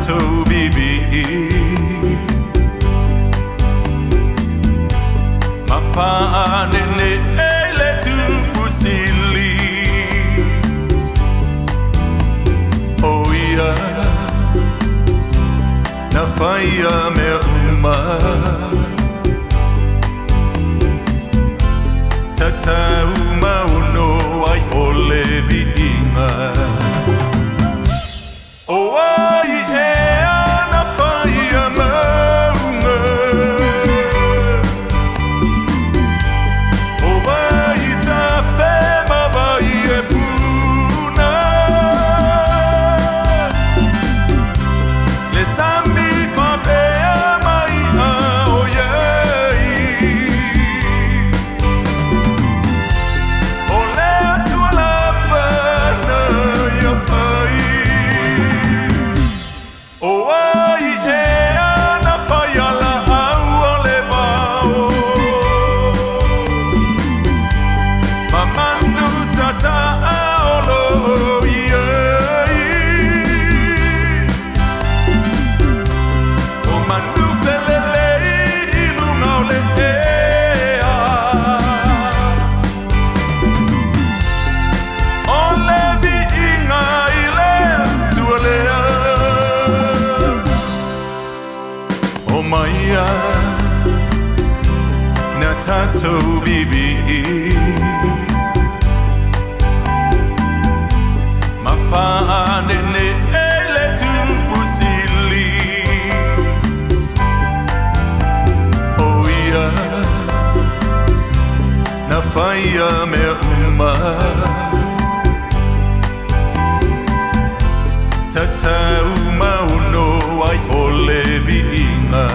tātou bibi Mapānene ele tupusili Oh ia Na faia me uma Tatau mauno ai ole viinga Oh ai e ana faia maunga Oh ai ta fema vai e puna Le sami fa pea mai a oiei O le atua la pana ia fai O ai e ana faia la au o le vao Mamanu tata aolo iei O manu felele ilunga o le ea O le viinga i le tualea O maia na tātou bibi Mapānene ele tupusili O ia na faia me uma Tatau mauno ai ole viinga